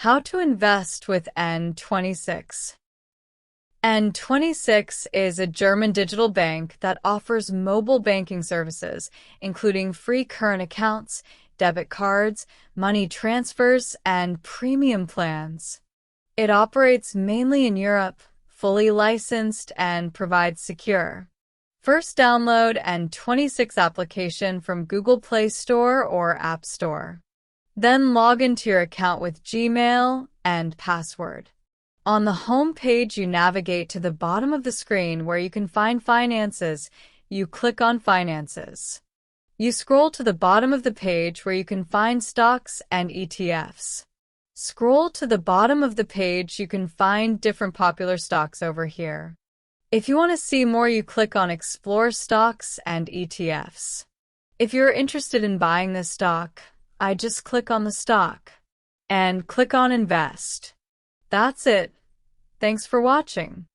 How to invest with N26. N26 is a German digital bank that offers mobile banking services, including free current accounts, debit cards, money transfers, and premium plans. It operates mainly in Europe, fully licensed, and provides secure. First, download N26 application from Google Play Store or App Store. Then log into your account with Gmail and password. On the home page, you navigate to the bottom of the screen where you can find Finances. You click on Finances. You scroll to the bottom of the page where you can find Stocks and ETFs. Scroll to the bottom of the page, you can find different popular stocks over here. If you want to see more, you click on Explore Stocks and ETFs. If you're interested in buying this stock, I just click on the stock and click on Invest. That's it. Thanks for watching.